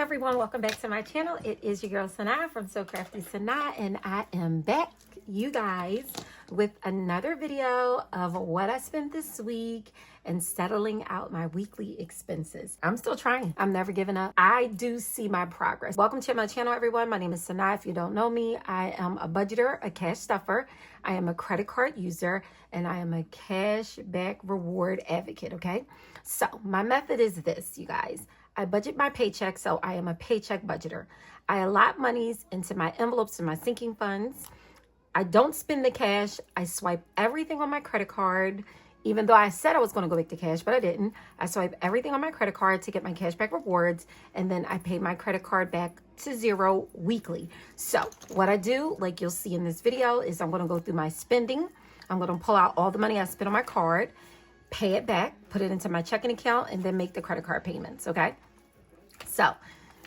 everyone, welcome back to my channel. It is your girl Sanaa from So Crafty Sanaa, and I am back, you guys, with another video of what I spent this week and settling out my weekly expenses. I'm still trying. I'm never giving up. I do see my progress. Welcome to my channel, everyone. My name is Sanaa. If you don't know me, I am a budgeter, a cash stuffer. I am a credit card user, and I am a cash back reward advocate, okay? So my method is this, you guys. I budget my paycheck, so I am a paycheck budgeter. I allot monies into my envelopes and my sinking funds. I don't spend the cash. I swipe everything on my credit card, even though I said I was going to go back to cash, but I didn't. I swipe everything on my credit card to get my cashback rewards, and then I pay my credit card back to zero weekly. So what I do, like you'll see in this video, is I'm going to go through my spending. I'm going to pull out all the money I spent on my card, pay it back, put it into my checking account, and then make the credit card payments, okay? So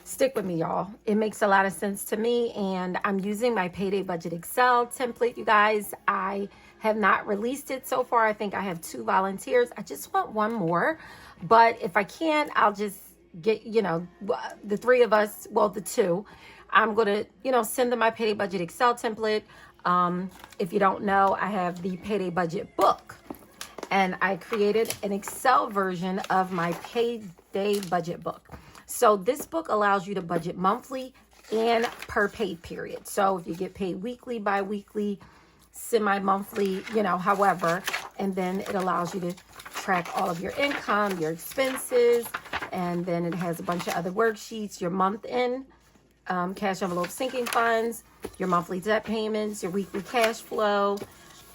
stick with me, y'all. It makes a lot of sense to me, and I'm using my Payday Budget Excel template, you guys. I have not released it so far. I think I have 2 volunteers. I just want one more, but if I can't, I'll just get, the 3 of us, well, the 2. I'm going to, send them my Payday Budget Excel template. If you don't know, I have the Payday Budget book, and I created an Excel version of my Payday Budget book. So this book allows you to budget monthly and per pay period. So if you get paid weekly, bi-weekly, semi-monthly, however, and then it allows you to track all of your income, your expenses, and then it has a bunch of other worksheets, your month end, cash envelope sinking funds, your monthly debt payments, your weekly cash flow,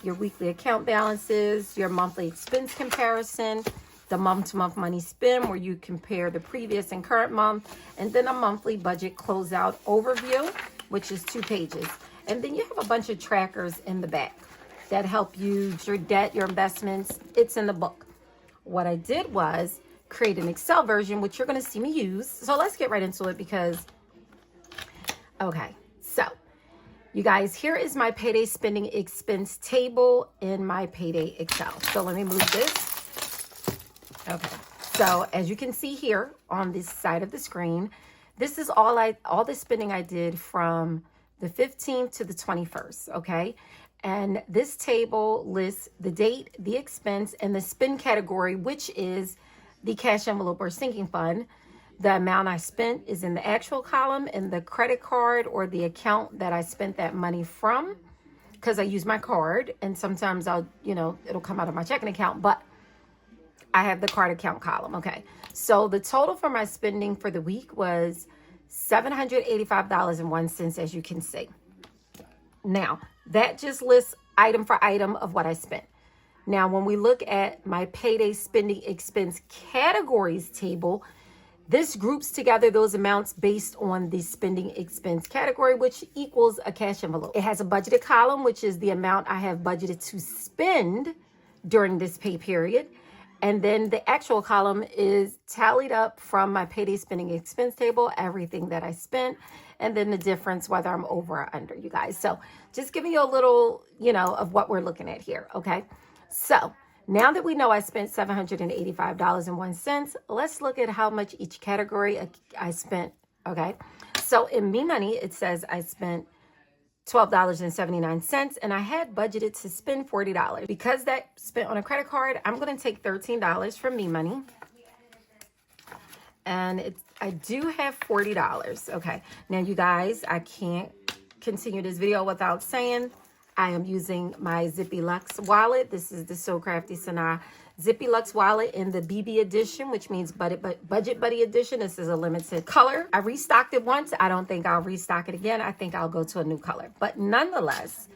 your weekly account balances, your monthly expense comparison, the month-to-month money spend where you compare the previous and current month, and then a monthly budget closeout overview, which is 2 pages. And then you have a bunch of trackers in the back that help you, your debt, your investments. It's in the book. What I did was create an Excel version, which you're going to see me use. So let's get right into it because, okay, so you guys, here is my payday spending expense table in my Payday Excel. So let me move this. Okay, so as you can see here on this side of the screen, this is all the spending I did from the 15th to the 21st, okay? And this table lists the date, the expense, and the spend category, which is the cash envelope or sinking fund. The amount I spent is in the actual column, and the credit card or the account that I spent that money from, because I use my card, and sometimes I'll, it'll come out of my checking account, but I have the card account column, okay? So the total for my spending for the week was $785.01, as you can see. Now, that just lists item for item of what I spent. Now, when we look at my payday spending expense categories table, this groups together those amounts based on the spending expense category, which equals a cash envelope. It has a budgeted column, which is the amount I have budgeted to spend during this pay period. And then the actual column is tallied up from my payday spending expense table, everything that I spent, and then the difference, whether I'm over or under, you guys. So just giving you a little, of what we're looking at here, okay? So now that we know I spent $785.01, let's look at how much each category I spent, okay? So in Me Money, it says I spent $12.79, and I had budgeted to spend $40. Because that spent on a credit card, I'm going to take $13 from Me Money. And I do have $40. Okay. Now, you guys, I can't continue this video without saying I am using my ZIPPY wallet. This is the So Crafty Sanaa ZIPPY wallet in the BB edition, which means Budget Buddy edition. This is a limited color. I restocked it once. I don't think I'll restock it again. I think I'll go to a new color. But nonetheless,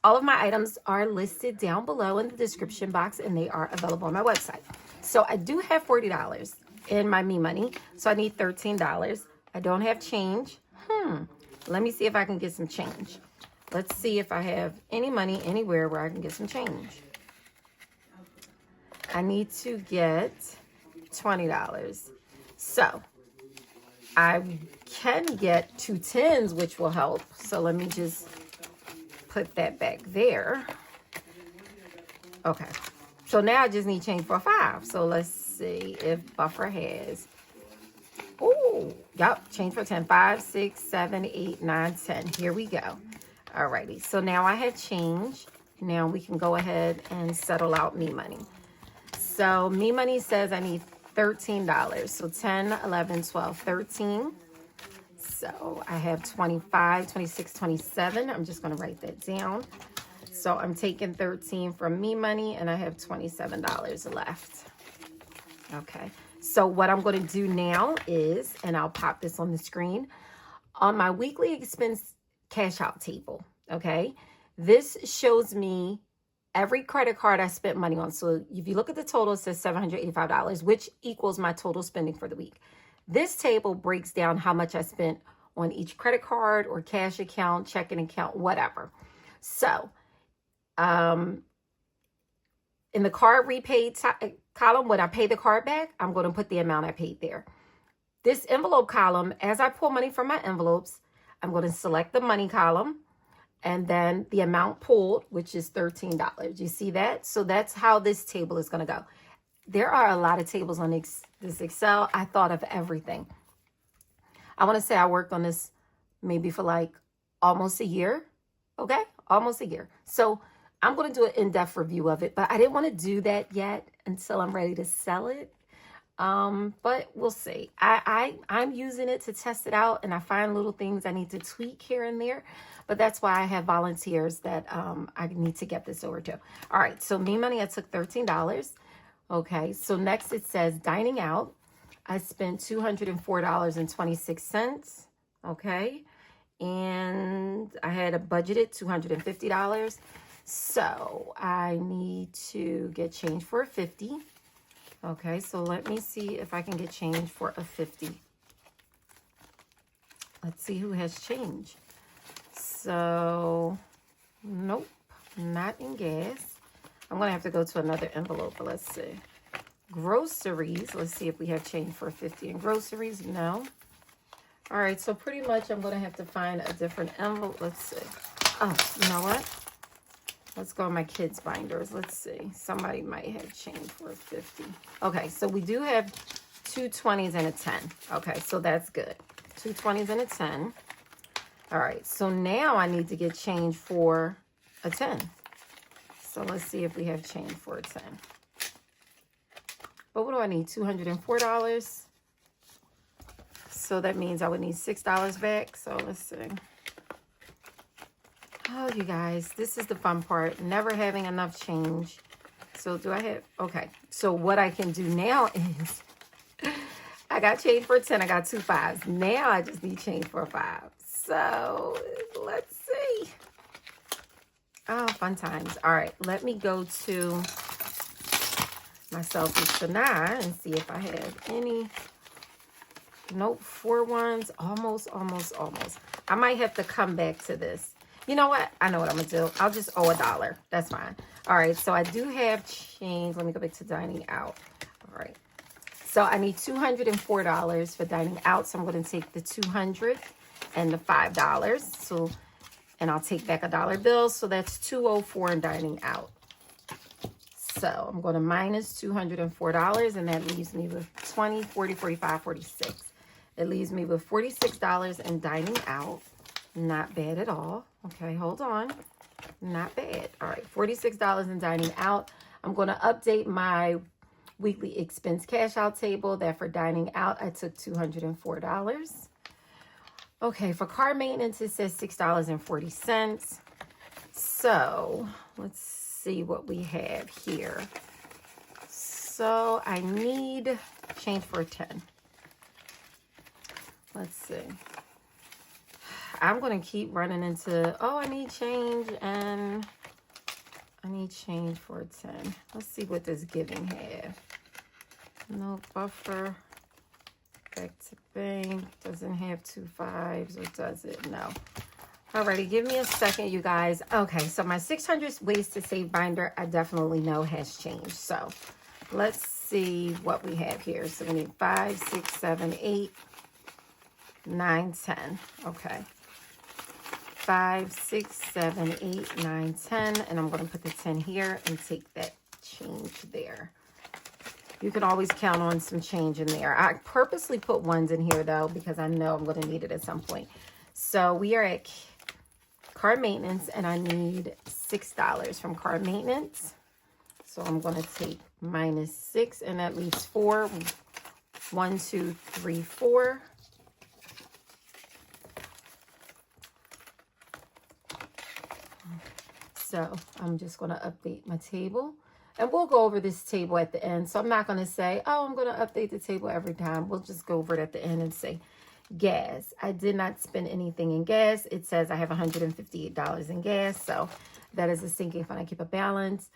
all of my items are listed down below in the description box, and they are available on my website. So I do have $40 in my Me Money, so I need $13. I don't have change. Let me see if I can get some change. Let's see if I have any money anywhere where I can get some change. I need to get $20. So I can get 2 10s, which will help. So let me just put that back there. Okay. So now I just need change for 5. So let's see if Buffer has. Ooh, Oh, yep, change for 10. 5, 6, 7, 8, 9, 10. Here we go. Alrighty, so now I have change. Now we can go ahead and settle out me money. So me money says I need $13. So 10, 11, 12, 13. So I have 25, 26, 27. I'm just going to write that down. So I'm taking 13 from me money and I have $27 left. Okay. So what I'm going to do now is, and I'll pop this on the screen, on my weekly expense cash out table. Okay. This shows me every credit card I spent money on. So if you look at the total, it says $785, which equals my total spending for the week. This table breaks down how much I spent on each credit card or cash account, checking account, whatever. So, in the card repaid column, when I pay the card back, I'm going to put the amount I paid there. This envelope column, as I pull money from my envelopes, I'm going to select the money column and then the amount pulled, which is $13. You see that? So that's how this table is going to go. There are a lot of tables on this Excel. I thought of everything. I want to say I worked on this maybe for like almost a year. Okay? Almost a year. So I'm going to do an in-depth review of it, but I didn't want to do that yet until I'm ready to sell it. But we'll see. I'm using it to test it out, and I find little things I need to tweak here and there. But that's why I have volunteers that I need to get this over to. All right, so me money, I took $13. Okay, so next it says dining out. I spent $204.26. Okay, and I had a budgeted $250. So I need to get change for a 50. Okay, so let me see if I can get change for a 50. Let's see who has change. So, nope, not in gas. I'm going to have to go to another envelope, but let's see. Groceries, let's see if we have change for 50 in groceries. No. All right, so pretty much I'm going to have to find a different envelope. Let's see. Oh, you know what? Let's go on my kids' binders. Let's see. Somebody might have change for a 50. Okay, so we do have two 20s and a 10. Okay, so that's good. Two 20s and a 10. All right, so now I need to get change for a 10. So let's see if we have change for a 10. But what do I need? $204. So that means I would need $6 back. So let's see. Oh, you guys, this is the fun part. Never having enough change. So do I have... Okay, so what I can do now is... I got change for a 10. I got two 5s. Now I just need change for a 5. So let's see. Oh, fun times. All right, let me go to myself with Sanaa and see if I have any. Nope, 4 1s. Almost. I might have to come back to this. You know what? I know what I'm going to do. I'll just owe $1. That's fine. All right, so I do have change. Let me go back to dining out. All right. So I need $204 for dining out. So I'm going to take the $200 and the $5. So, and I'll take back a $1 bill. So that's $204 in dining out. So I'm going to minus $204, and that leaves me with 20, 40, 45, 46. It leaves me with $46 in dining out. Not bad at all. Okay, hold on. Not bad. All right, $46 in dining out. I'm going to update my weekly expense cash out table that for dining out, I took $204. Okay, for car maintenance, it says $6.40. So let's see what we have here. So I need change for a 10. Let's see. I'm going to keep running into, oh, I need change and I need change for a 10. Let's see what this giving have. No buffer. Back to bank. Doesn't have 2 5s, or does it? No. Alrighty, give me a second, you guys. Okay, so my 600 ways to save binder, I definitely know has changed. So let's see what we have here. So we need 5, 6, 7, 8, 9, 10. Okay. 5, 6, 7, 8, 9, 10. And I'm going to put the 10 here and take that change there. you can always count on some change in there. I purposely put ones in here though, because I know I'm going to need it at some point. So we are at car maintenance, and I need $6 from car maintenance. So I'm going to take -6, and that leaves 4. 1, 2, 3, 4. So I'm just going to update my table, and we'll go over this table at the end. So I'm not going to say, oh, I'm going to update the table every time. We'll just go over it at the end and say gas. I did not spend anything in gas. It says I have $158 in gas. So that is a sinking fund. I keep a balance.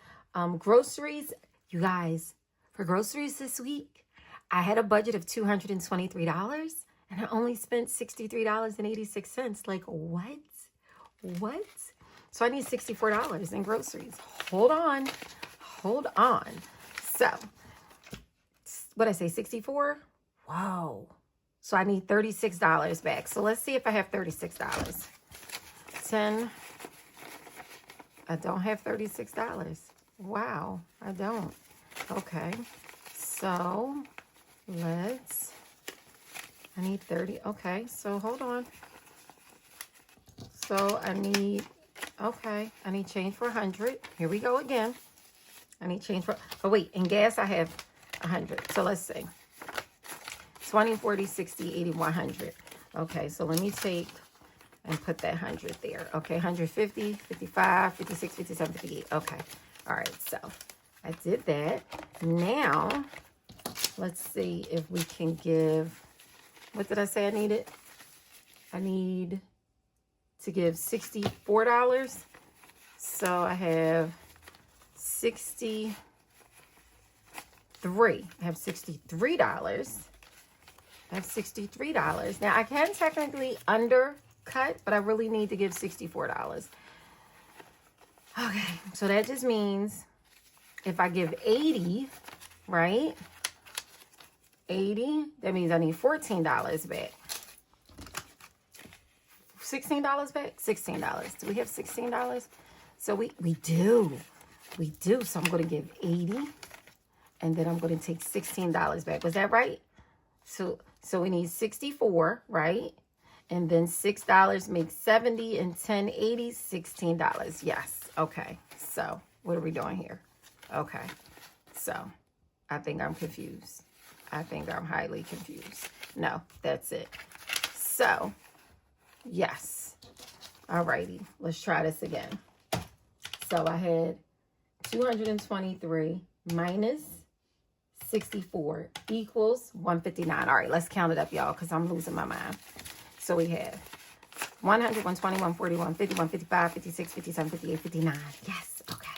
Groceries, you guys, for groceries this week, I had a budget of $223, and I only spent $63.86. Like, what? What? So I need $64 in groceries. Hold on. Hold on. So, what did I say, 64? Whoa. So I need $36 back. So let's see if I have $36. 10. I don't have $36. Wow, I don't. Okay. So I need 30. Okay, so hold on. So I need change for 100. Here we go again. I need change for, oh wait, in gas I have 100. So let's see. 20, 40, 60, 80, 100. Okay, so let me take and put that 100 there. Okay, 150, 55, 56, 57, 58. Okay. All right, so I did that. Now, let's see if we can give, what did I say I needed? I need to give $64. So I have 63. I have $63. I have $63. Now, I can technically undercut, but I really need to give $64. Okay, so that just means if I give 80, right? 80, that means I need $14 back. $16 back? $16. Do we have $16? So we do. We do. So I'm going to give 80, and then I'm going to take $16 back. Was that right? So we need 64, right? And then $6 makes 70, and 10, 80, $16. Yes. Okay. So what are we doing here? Okay. So I think I'm confused. I think I'm highly confused. No, that's it. So yes. Alrighty. Let's try this again. So I had 223 minus 64 equals 159. All right, let's count it up, y'all, because I'm losing my mind. So we have 100, 120, 140, 150, 155, 56, 57, 58, 59. Yes, okay.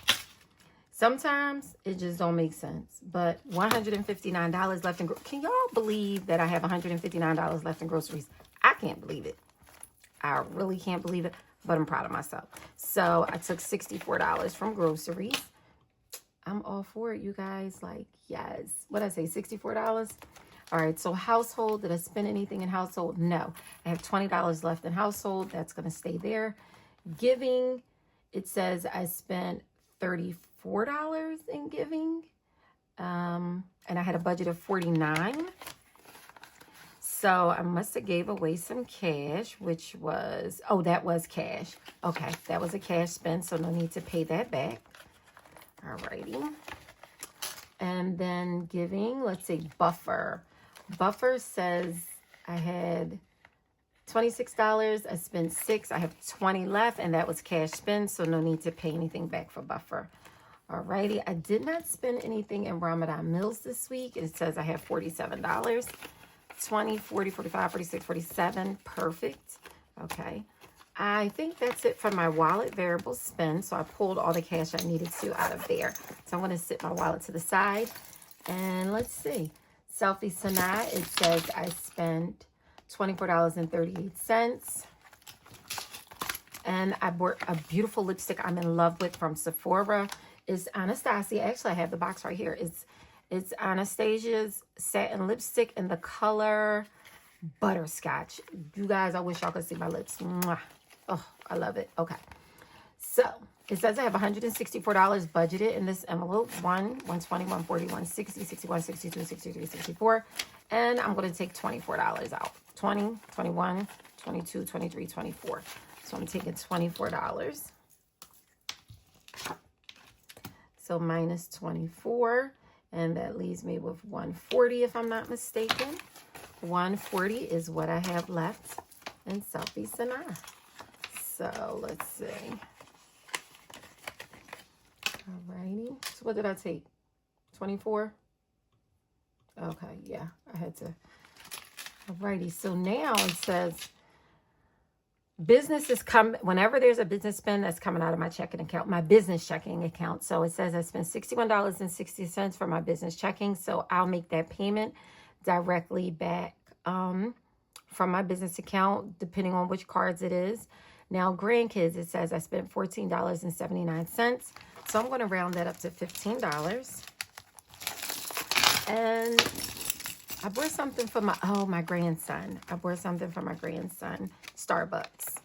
Sometimes it just don't make sense. But $159 left in groceries. Can y'all believe that I have $159 left in groceries? I can't believe it. I really can't believe it, but I'm proud of myself. So I took $64 from groceries. I'm all for it, you guys. Like, yes. What did I say, $64? All right, so household, did I spend anything in household? No. I have $20 left in household. That's going to stay there. Giving, it says I spent $34 in giving. And I had a budget of $49. So I must have gave away some cash, which was, oh, that was cash. Okay, that was a cash spend, so no need to pay that back. All righty. And then giving, let's say buffer. Buffer says I had $26. I spent $6. I have 20 left, and that was cash spend, so no need to pay anything back for buffer. All righty. I did not spend anything in Ramadan meals this week. It says I have $47. 20, 40, 45, 46, 47. Perfect. Okay. I think that's it for my wallet variable spend. So I pulled all the cash I needed to out of there. So I'm going to sit my wallet to the side. And let's see. Selfie Sanaa, it says I spent $24.38. And I bought a beautiful lipstick I'm in love with from Sephora. It's Anastasia. Actually, I have the box right here. It's Anastasia's satin lipstick in the color Butterscotch. You guys, I wish y'all could see my lips. Mwah. Oh, I love it. Okay. So it says I have $164 budgeted in this envelope. 120, 140, 160, 61, 62, 63, 64. And I'm going to take $24 out. 20, 21, 22, 23, 24. So I'm taking $24. So minus 24. And that leaves me with 140 if I'm not mistaken. 140 is what I have left in Selfie Sanaa. So let's see. Alrighty. So what did I take? 24? Okay, yeah, I had to. Alrighty. So now it says businesses come whenever there's a business spend that's coming out of my checking account, my business checking account. So it says I spent $61.60 for my business checking. So I'll make that payment directly back from my business account, depending on which cards it is. Now, grandkids, it says I spent $14.79. So I'm going to round that up to $15. And I bought something for my grandson. I bought something for my grandson, Starbucks.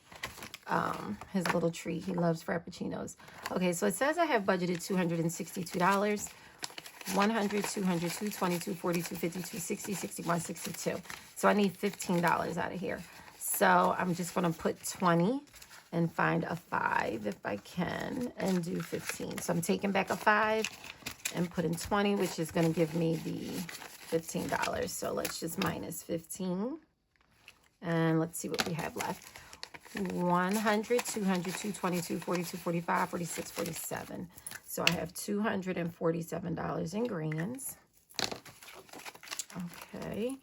His little treat. He loves Frappuccinos. Okay, so it says I have budgeted $262. 100, 200, 222, 42, 52, 60, 61, 62. So I need $15 out of here. So I'm just going to put 20 and find a 5 if I can and do 15. So I'm taking back a 5 and putting 20, which is going to give me the $15. So let's just minus 15. And let's see what we have left. 100, 200, 222, 42, 45, 46, 47. So I have $247 in grands. Okay.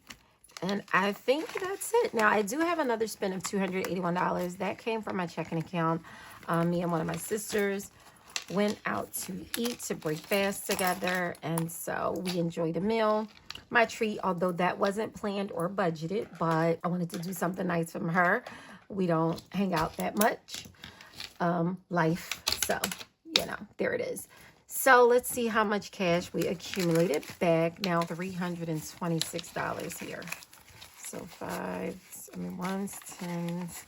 And I think that's it. Now, I do have another spend of $281. That came from my checking account. Me and one of my sisters went out to eat, to break fast together. And so we enjoyed a meal. My treat, although that wasn't planned or budgeted, but I wanted to do something nice from her. We don't hang out that much. Life. So, you know, there it is. So let's see how much cash we accumulated back. Now $326 here. So 1s, 10s,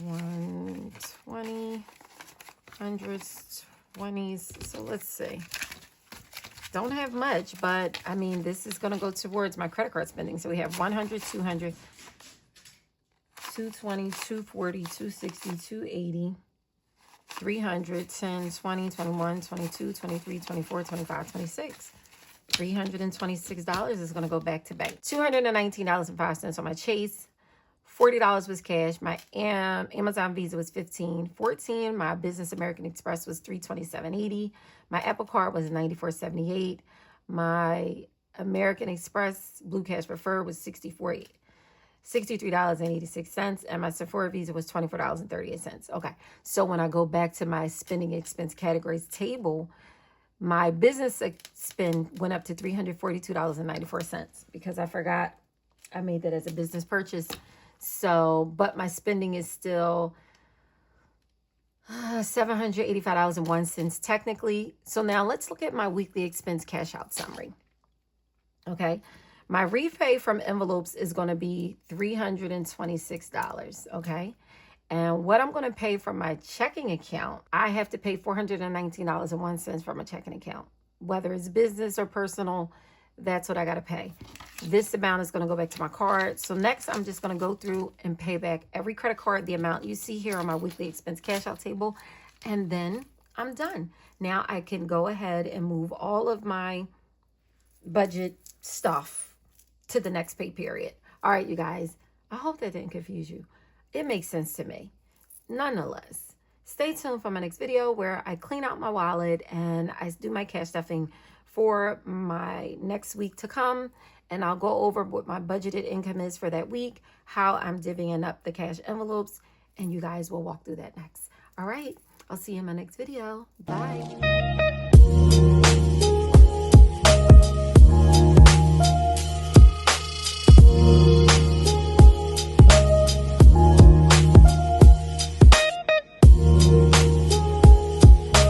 120, 100s, 20s. So let's see. Don't have much, but I mean, this is going to go towards my credit card spending. So we have 100, 200, 220, 240, 260, 280. 300, 10, 20, 21, 22, 23, 24, 25, 26. $326 is going to go back to bank. $219.05 on my Chase. $40 was cash. My Amazon Visa was $15. $14. My Business American Express was $327.80. My Apple Card was $94.78. My American Express Blue Cash Preferred was $63.86, and my Sephora Visa was $24.38. Okay, so when I go back to my spending expense categories table, my business spend went up to $342.94 because I forgot I made that as a business purchase. So, but my spending is still $785.01 technically. So now let's look at my weekly expense cash out summary. Okay. My repay from envelopes is going to be $326, okay? And what I'm going to pay from my checking account, I have to pay $419.01 from a checking account. Whether it's business or personal, that's what I got to pay. This amount is going to go back to my card. So next, I'm just going to go through and pay back every credit card, the amount you see here on my weekly expense cash out table. And then I'm done. Now I can go ahead and move all of my budget stuff to the next pay period. All right, you guys, I hope that didn't confuse you. It makes sense to me. Nonetheless, stay tuned for my next video where I clean out my wallet and I do my cash stuffing for my next week to come. And I'll go over what my budgeted income is for that week, how I'm divvying up the cash envelopes, and you guys will walk through that next. All right, I'll see you in my next video. Bye.